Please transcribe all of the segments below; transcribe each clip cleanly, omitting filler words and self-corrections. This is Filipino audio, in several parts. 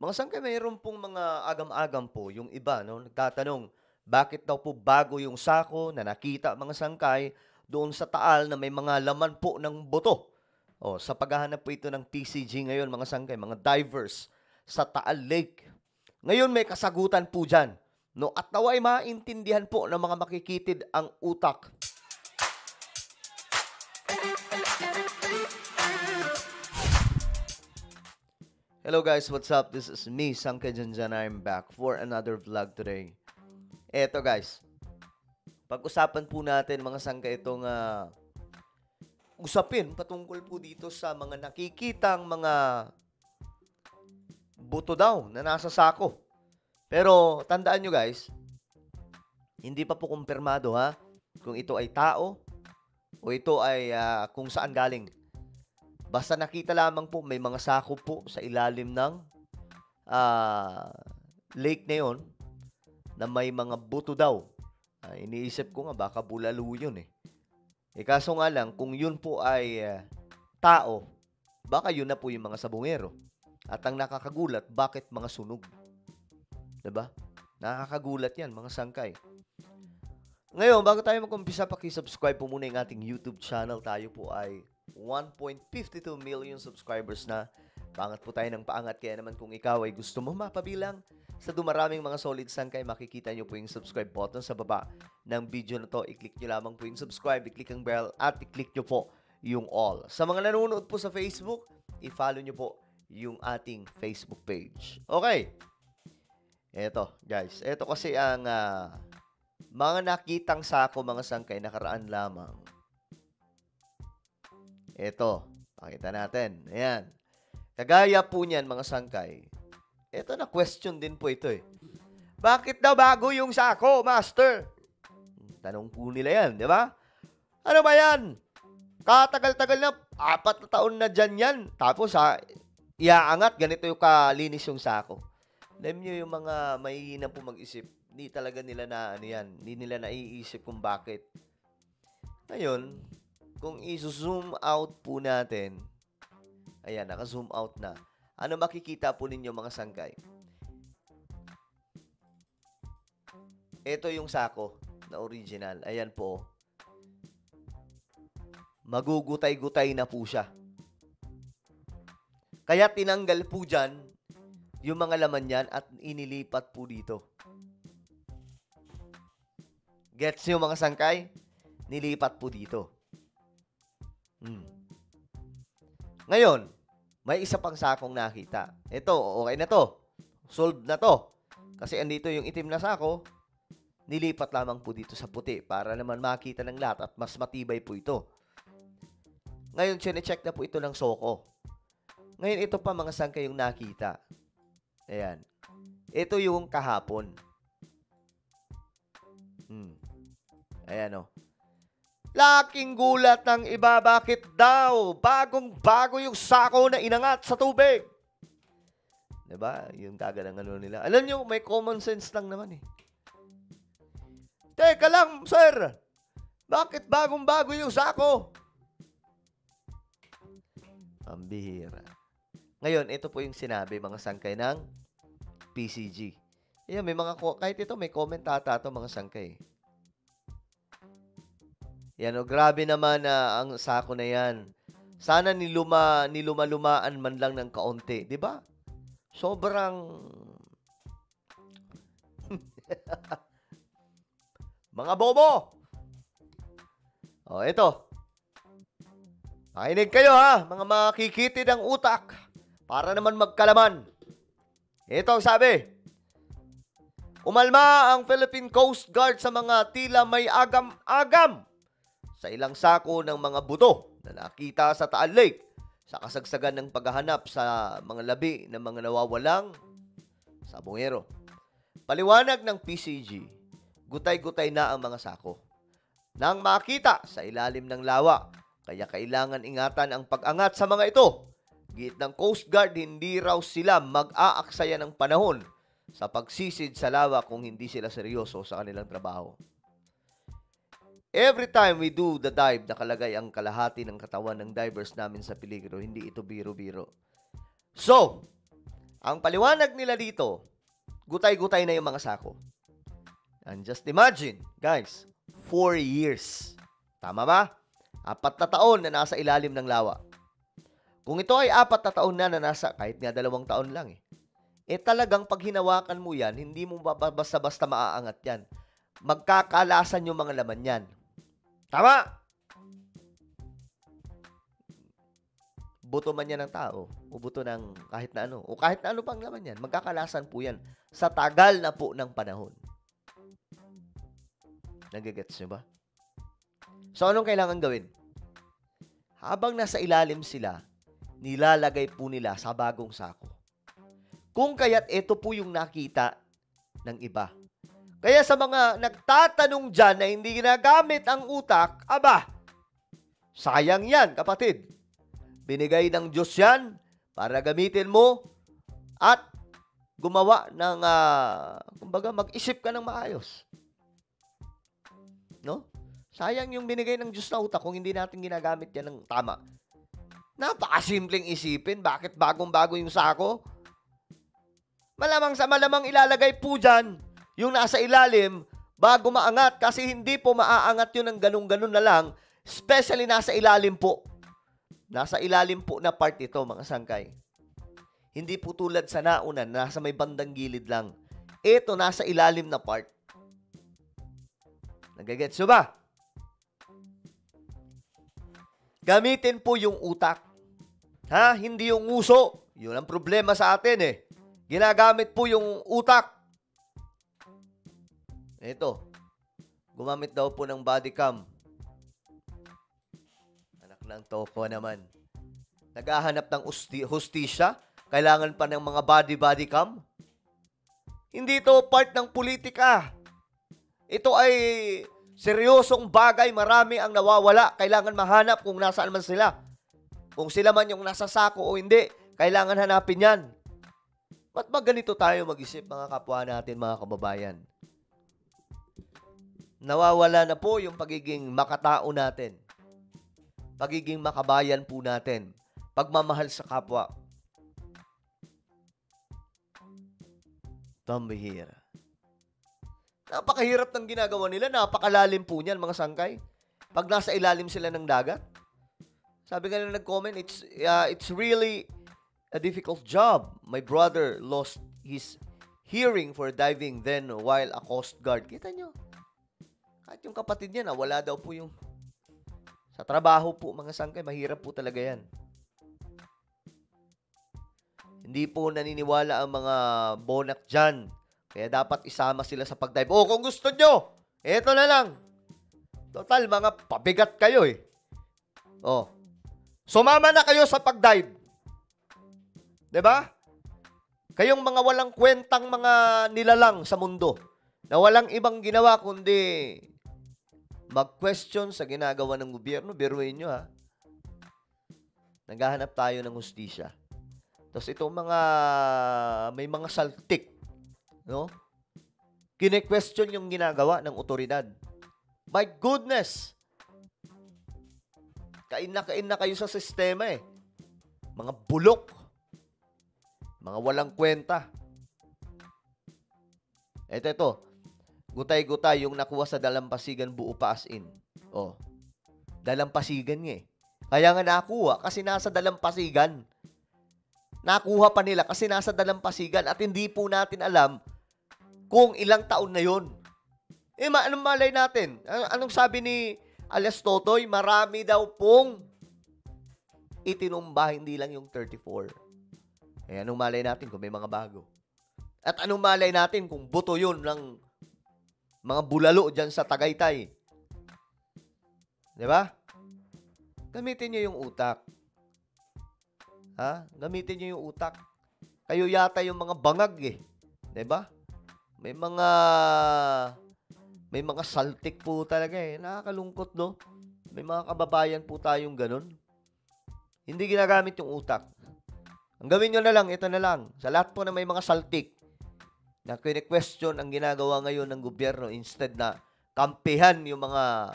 Mga sangkay, mayroon pong mga agam-agam po yung iba, no? Nagtatanong, bakit daw po bago yung sako na nakita mga sangkay doon sa Taal na may mga laman po ng buto? O, sa paghahanap po ito ng PCG ngayon, mga sangkay, mga divers sa Taal Lake. Ngayon may kasagutan po dyan. No? At naway maintindihan po ng mga makikitid ang utak. Hello guys, what's up? This is me, Sangkay Janjan. I'm back for another vlog today. Eto guys, pag-usapan po natin mga sangkay itong usapin patungkol po dito sa mga nakikitang mga buto daw na nasa sako. Pero tandaan nyo guys, hindi pa po kumpirmado ha kung ito ay tao o ito ay kung saan galing. Basta nakita lamang po may mga sako po sa ilalim ng lake na yon na may mga buto daw. Iniisip ko nga baka bulalo yun eh. Kaso nga lang, kung yun po ay tao, baka yun na po yung mga sabungero. At ang nakakagulat, bakit mga sunog? Diba? Nakakagulat yan, mga sangkay. Ngayon, bago tayo mag-umpisa, paki-subscribe po muna yung ating YouTube channel. Tayo po ay 1.52 million subscribers na. Paangat po tayo ng paangat. Kaya naman kung ikaw ay gusto mo mapabilang sa dumaraming mga solid sangkay, makikita nyo po yung subscribe button sa baba ng video na to. I-click nyo lamang po yung subscribe, i-click ang bell, at i-click nyo po yung all. Sa mga nanonood po sa Facebook, i-follow nyo po yung ating Facebook page. Okay. Eto, guys. Eto kasi ang mga nakitang sako, mga sangkay, nakaraan lamang. Ito, pakita natin. Ayan. Kagaya po niyan, mga sangkay. Ito na question din po ito eh. Bakit daw bago yung sako, master? Tanong po nila yan, di ba? Ano ba yan? Katagal-tagal na, 4 na taon na dyan yan. Tapos iaangat, ganito yung kalinis yung sako. Alam nyo yung mga mahihina po mag-isip, hindi talaga nila na ano yan, hindi nila naiisip kung bakit. Ngayon, kung i-zoom out po natin, ayan, naka-zoom out na. Ano makikita po ninyo mga sangkay? Ito yung sako na original. Ayan po. Magugutay-gutay na po siya. Kaya tinanggal po dyan yung mga laman yan at inilipat po dito. Gets nyo mga sangkay? Nilipat po dito. Ngayon, may isa pang sakong nakita. Ito, okay na to. Solved na to. Kasi andito yung itim na sako, nilipat lamang po dito sa puti para naman makita ng lahat at mas matibay po ito. Ngayon, chine-check na po ito ng soko. Ngayon, ito pa mga sangkay yung nakita. Ayan. Ito yung kahapon. Ayan o. Laking gulat ng iba, bakit daw? Bagong-bago yung sako na inangat sa tubig. Diba? Yung kaganang ano nila. Alam nyo, may common sense lang naman eh. Teka lang, sir. Bakit bagong-bago yung sako? Pambihira. Ngayon, ito po yung sinabi, mga sangkay ng PCG. Ayan, may mga, kahit ito, may comment ata ito, mga sangkay. Yan o, grabe naman ang sako na yan. Sana niluma-lumaan man lang ng kaunti. Diba? Sobrang... mga bobo! O, ito. Makinig kayo ha, mga makikitid ang utak. Para naman magkalaman. Ito ang sabi. Umalma ang Philippine Coast Guard sa mga tila may agam-agam sa ilang sako ng mga buto na nakita sa Taal Lake sa kasagsagan ng paghahanap sa mga labi ng mga nawawalang sabungero. Paliwanag ng PCG, gutay-gutay na ang mga sako nang makita sa ilalim ng lawa, kaya kailangan ingatan ang pag-angat sa mga ito. Giit ng Coast Guard, hindi raw sila mag-aaksaya ng panahon sa pagsisid sa lawa kung hindi sila seryoso sa kanilang trabaho. Every time we do the dive, nakalagay ang kalahati ng katawan ng divers namin sa peligro. Hindi ito biro-biro. So, Ang paliwanag nila dito, gutay-gutay na yung mga sako. And just imagine, guys, 4 years. Tama ba? 4 na taon na nasa ilalim ng lawa. Kung ito ay 4 na taon na nasa, kahit nga 2 taon lang talagang pag hinawakan mo yan, hindi mo basta-basta maaangat yan. Magkakalasan yung mga laman yan. Tama? Buto man yan ng tao, o buto ng kahit na ano, o kahit na ano pang laman yan, magkakalasan po yan sa tagal na po ng panahon. Nagigets nyo ba? So, anong kailangan gawin? Habang nasa ilalim sila, nilalagay po nila sa bagong sako. Kung kaya't ito po yung nakita ng iba. Kaya sa mga nagtatanong dyan na hindi ginagamit ang utak, aba, sayang yan, kapatid. Binigay ng Diyos yan para gamitin mo at gumawa ng, kumbaga, mag-isip ka ng maayos. No? Sayang yung binigay ng Diyos na utak kung hindi natin ginagamit yan ng tama. Napakasimpleng isipin. Bakit bagong-bago yung sako? Malamang sa malamang ilalagay po dyan yung nasa ilalim bago maangat kasi hindi po maaangat yun ng ganun-ganun na lang, especially nasa ilalim po. Nasa ilalim po na part ito, mga sangkay. Hindi po tulad sa nauna, nasa may bandang gilid lang. Ito, nasa ilalim na part. Nagagets nyo ba? Gamitin po yung utak. Ha? Hindi yung uso. Yun ang problema sa atin Ginagamit po yung utak. Ito. Gumamit daw po ng body cam. Anak ng toko naman. Naghahanap ng hustisya. Kailangan pa ng mga body cam. Hindi ito part ng politika. Ito ay seryosong bagay. Marami ang nawawala. Kailangan mahanap kung nasaan man sila. Kung sila man yung nasa sako o hindi, kailangan hanapin yan. Ba't ba ganito tayo mag-isip, mga kapwa natin, mga kababayan? Nawawala na po yung pagiging makatao natin. Pagiging makabayan po natin. Pagmamahal sa kapwa. Pambihira. Napakahirap ng ginagawa nila. Napakalalim po niyan, mga sangkay. Pag nasa ilalim sila ng dagat. Sabi nga na nag-comment, it's really a difficult job. My brother lost his hearing for diving then while a coast guard. Kita nyo? Kahit yung kapatid niya na wala daw po yung sa trabaho po, mga sangkay. Mahirap po talaga yan. Hindi po naniniwala ang mga bonak dyan. Kaya dapat isama sila sa pagdive. O, kung gusto nyo, eto na lang. Total, mga pabigat kayo O, sumama na kayo sa pagdive. 'Di ba? Kayong mga walang kwentang mga nilalang sa mundo na walang ibang ginawa kundi mag-question sa ginagawa ng gobyerno. Biruin nyo Naghahanap tayo ng hustisya. Tapos itong may mga saltik, no? Kine-question yung ginagawa ng otoridad. My goodness! Kain na kayo sa sistema Mga bulok. Mga walang kwenta. Ito. Gutay-gutay yung nakuha sa dalampasigan buo pa as in. Dalampasigan Kaya nga nakuha kasi nasa dalampasigan. Nakuha pa nila kasi nasa dalampasigan at hindi po natin alam kung ilang taon na yun. Anong malay natin? Anong sabi ni Alias Totoy? Marami daw pong itinumba, hindi lang yung 34. Anong malay natin kung may mga bago? At anong malay natin kung buto yun ng mga bulalo dyan sa Tagaytay? Diba? Gamitin nyo yung utak. Gamitin nyo yung utak. Kayo yata yung mga bangag Diba? May mga saltik po talaga Nakakalungkot, no? May mga kababayan po tayong ganun. Hindi ginagamit yung utak. Ang gawin nyo na lang, ito na lang. Sa lahat po na may mga saltik na kine-question ang ginagawa ngayon ng gobyerno instead na kampihan yung mga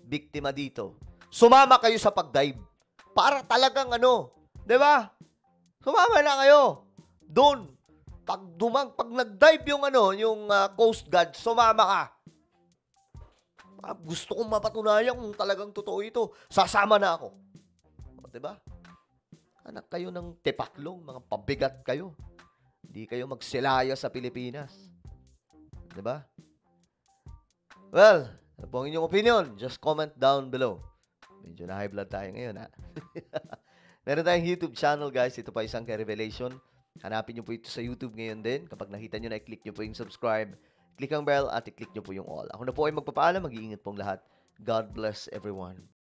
biktima dito. Sumama kayo sa pagdive. Para talagang di ba? Sumama na kayo. Doon, pag nag-dive yung Coast Guard, sumama ka. Gusto kong mapatunayan kung talagang totoo ito. Sasama na ako. O, diba? Anak kayo ng tepaklong, mga pabigat kayo. Hindi kayo magsilaya sa Pilipinas. Diba? Well, ano po ang inyong opinion? Just comment down below. Medyo na high blood tayo ngayon, ha? Meron tayong YouTube channel, guys. Ito pa isang revelation. Hanapin nyo po ito sa YouTube ngayon din. Kapag nakita nyo na, i-click nyo po yung subscribe, click ang bell, at i-click nyo po yung all. Ako na po ay magpapaalam. Mag-iingat pong lahat. God bless everyone.